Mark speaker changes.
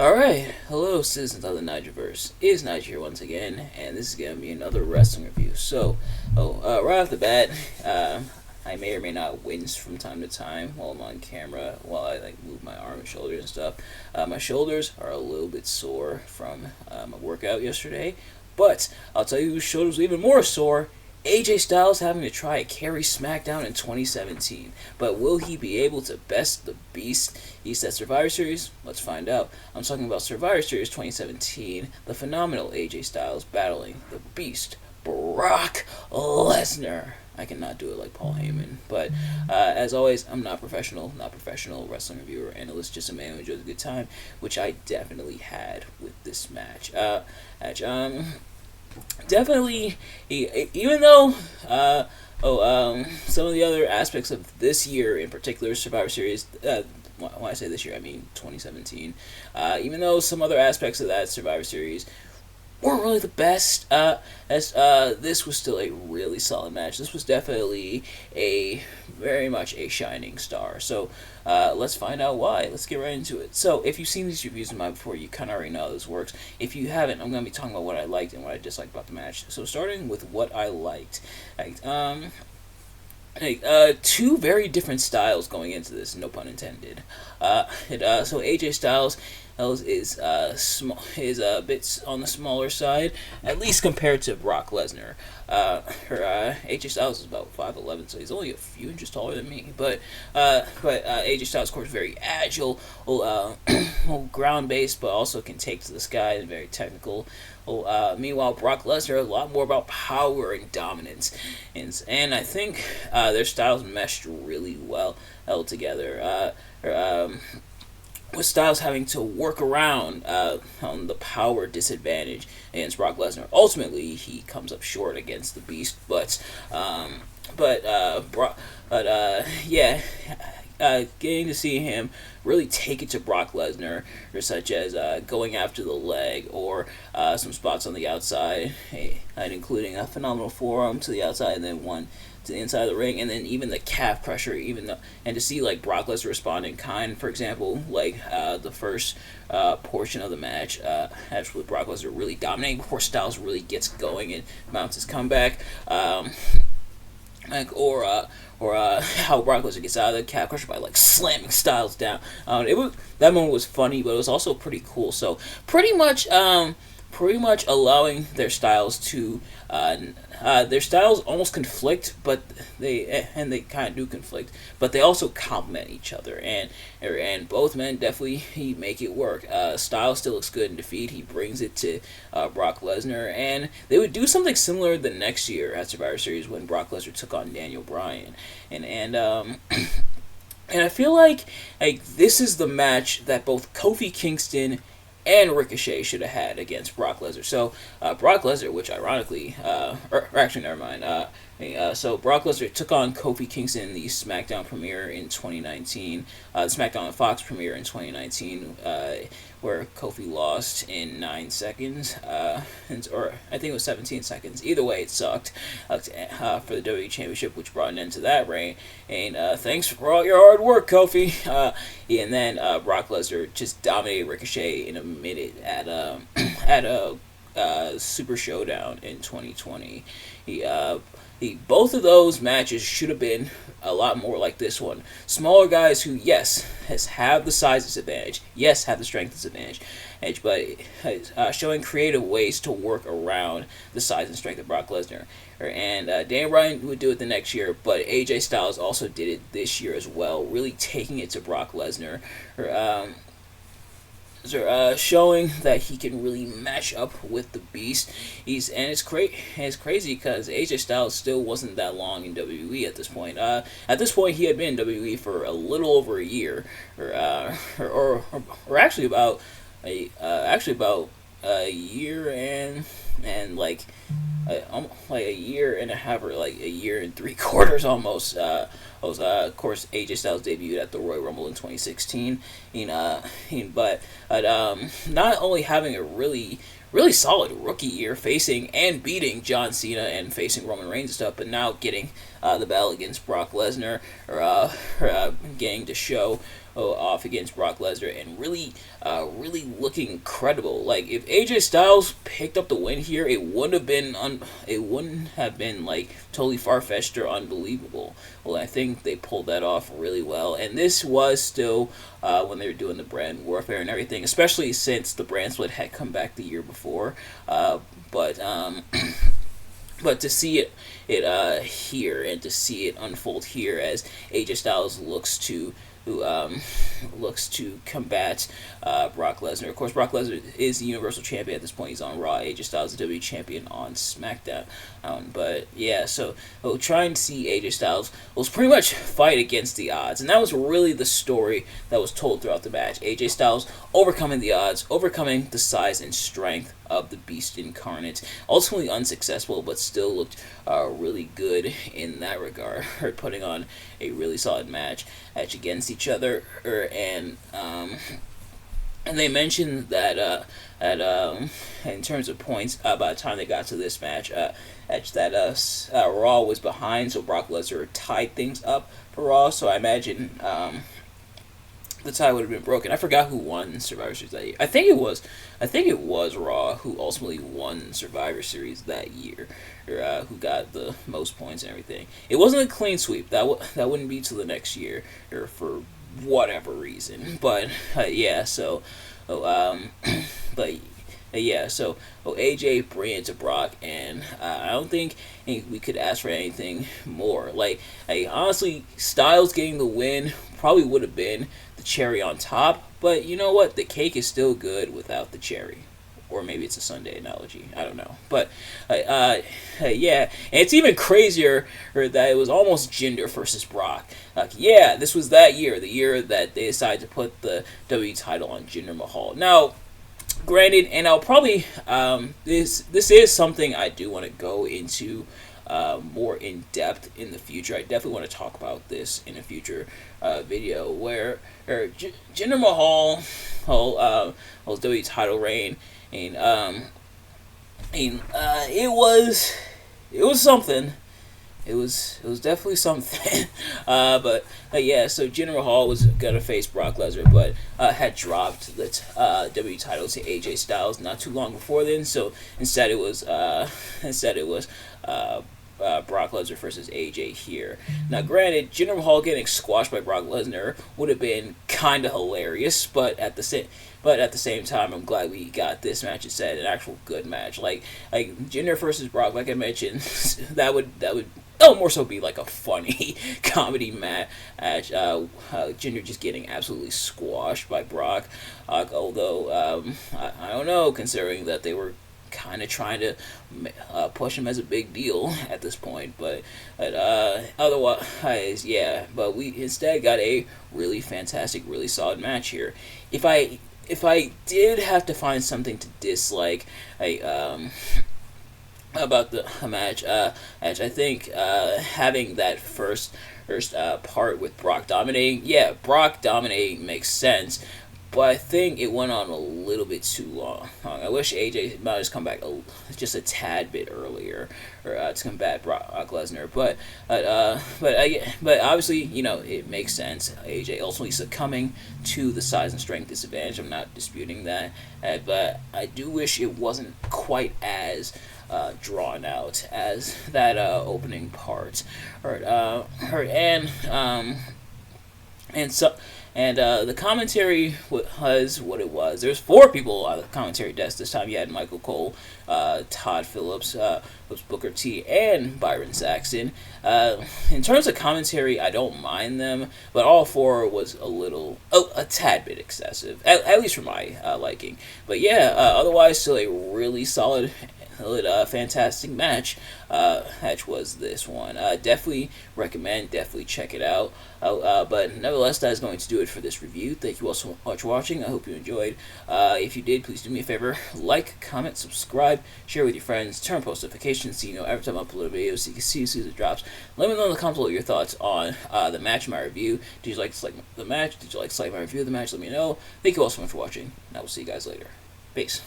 Speaker 1: Alright, hello citizens of the Nigelverse. It is Nigel here once again, and this is going to be another wrestling review. Right off the bat, I may or may not wince from time to time while I'm on camera, while I move my arm and shoulders and stuff. My shoulders are a little bit sore from my workout yesterday, but I'll tell you whose shoulders were even more sore. AJ Styles having to try to carry SmackDown in 2017, but will he be able to best the Beast at Survivor Series? Let's find out. I'm talking about Survivor Series 2017, the phenomenal AJ Styles battling the Beast, Brock Lesnar. I cannot do it like Paul Heyman, but as always, I'm not professional wrestling reviewer, analyst, just a man who enjoys a good time, which I definitely had with this match. Definitely, even though some of the other aspects of this year, in particular Survivor Series, when I say this year I mean 2017, even though some other aspects of that Survivor Series weren't really the best, this was still a really solid match. This was definitely very much a shining star. So let's find out why. Let's get right into it. So if you've seen these reviews of mine before, you kind of already know how this works. If you haven't, I'm going to be talking about what I liked and what I disliked about the match. So starting with what I liked. Two very different styles going into this, no pun intended. So AJ Styles is a bit on the smaller side, at least compared to Brock Lesnar. AJ Styles is about 5'11", so he's only a few inches taller than me. But AJ Styles, of course, very agile, ground based, but also can take to the sky and very technical. Meanwhile, Brock Lesnar a lot more about power and dominance, and I think their styles meshed really well together. With Styles having to work around on the power disadvantage against Brock Lesnar. Ultimately, he comes up short against the Beast, getting to see him really take it to Brock Lesnar, such as going after the leg or some spots on the outside, and including a phenomenal forearm to the outside and then one to the inside of the ring, and then even the calf pressure, and to see Brock Lesnar respond in kind. For example, the first portion of the match, with Brock Lesnar really dominating before Styles really gets going and mounts his comeback. Or how Brock Lesnar gets out of the calf crusher by slamming Styles down. That moment was funny, but it was also pretty cool. So pretty much allowing their styles to their styles almost conflict, but they kind of do conflict, but they also complement each other, and both men definitely make it work. Styles still looks good in defeat. He brings it to Brock Lesnar, and they would do something similar the next year at Survivor Series when Brock Lesnar took on Daniel Bryan, and I feel like this is the match that both Kofi Kingston and Ricochet should have had against Brock Lesnar. So Brock Lesnar, which ironically, actually never mind. So Brock Lesnar took on Kofi Kingston in the SmackDown premiere in 2019, the SmackDown on Fox premiere in 2019, where Kofi lost in 9 seconds, or I think it was 17 seconds. Either way, it sucked for the WWE Championship, which brought an end to that reign. And thanks for all your hard work, Kofi. And then Brock Lesnar just dominated Ricochet in a minute at a Super Showdown in 2020. Both of those matches should have been a lot more like this one. Smaller guys who, yes, have the size disadvantage, yes, have the strength disadvantage, but showing creative ways to work around the size and strength of Brock Lesnar. And Dan Bryan would do it the next year, but AJ Styles also did it this year as well, really taking it to Brock Lesnar. Showing that he can really match up with the Beast. It's crazy because AJ Styles still wasn't that long in WWE at this point. At this point, he had been in WWE for a little over a year, or actually about a year and like a year and a half, or a year and 3/4 almost. Of course, AJ Styles debuted at the Royal Rumble in 2016. But not only having a really solid rookie year, facing and beating John Cena and facing Roman Reigns and stuff, but now getting the battle against Brock Lesnar, or getting to show off against Brock Lesnar and really looking incredible. Like if AJ Styles picked up the win here, it wouldn't have been like totally far fetched or unbelievable. Well, I think they pulled that off really well, and this was still when they were doing the brand warfare and everything, especially since the brand split had come back the year before. But but to see it here and to see it unfold here as AJ Styles looks to combat Brock Lesnar. Of course, Brock Lesnar is the Universal Champion at this point. He's on Raw. AJ Styles is the WWE Champion on SmackDown. But yeah, so trying to see AJ Styles was pretty much fight against the odds, and that was really the story that was told throughout the match. AJ Styles overcoming the odds, overcoming the size and strength of the Beast Incarnate. Ultimately unsuccessful, but still looked really good in that regard. Putting on a really solid match against each other, and they mentioned that in terms of points, by the time they got to this match, Raw was behind, so Brock Lesnar tied things up for Raw. So I imagine the tie would have been broken. I forgot who won Survivor Series that year. I think it was Raw who ultimately won Survivor Series that year, or who got the most points and everything. It wasn't a clean sweep. That wouldn't be till the next year, or for whatever reason. But yeah, so AJ bring it to Brock, and I don't think we could ask for anything more. Like, honestly, Styles getting the win probably would have been the cherry on top, but you know what? The cake is still good without the cherry. Or maybe it's a Sunday analogy. I don't know. But, yeah. And it's even crazier that it was almost Jinder versus Brock. Yeah, this was that year. The year that they decided to put the WWE title on Jinder Mahal. Now, granted, and I'll probably... this is something I do want to go into more in depth in the future. I definitely want to talk about this in a future video where Jinder Mahal WWE title reign, and it was something. It was definitely something. But yeah, so Jinder Mahal was gonna face Brock Lesnar, but had dropped the WWE title to AJ Styles not too long before then. So instead it was Brock Lesnar versus AJ here. Now, granted, Jinder Mahal getting squashed by Brock Lesnar would have been kind of hilarious, but at the same time, I'm glad we got this match instead, an actual good match. Like Jinder versus Brock, like I mentioned, that would more so be like a funny comedy match. Jinder just getting absolutely squashed by Brock. Although I don't know, considering that they were kind of trying to push him as a big deal at this point, but otherwise, yeah. But we instead got a really fantastic, really solid match here. If I did have to find something to dislike, about the match, I think having that first part with Brock dominating, yeah, Brock dominating makes sense. But I think it went on a little bit too long. I wish AJ might have come back just a tad bit earlier, or to combat Brock Lesnar. But obviously, you know, it makes sense. AJ ultimately succumbing to the size and strength disadvantage. I'm not disputing that. But I do wish it wasn't quite as drawn out as that opening part. And the commentary was what it was. There's 4 people on the commentary desk this time. You had Michael Cole, Todd Phillips, Booker T, and Byron Saxton. In terms of commentary, I don't mind them, but all 4 was a tad bit excessive, at least for my liking. But yeah, otherwise still a really solid, fantastic match. Match was this one. Definitely recommend, definitely check it out. But nevertheless, that is going to do it for this review. Thank you all so much for watching. I hope you enjoyed. If you did, please do me a favor: like, comment, subscribe, share with your friends, turn on post notifications so you know every time I upload a video, so you can see as soon as it drops. Let me know in the comments below your thoughts on the match in my review. Did you like to select the match? Did you like to select my review of the match? Let me know. Thank you all so much for watching, and I will see you guys later. Peace.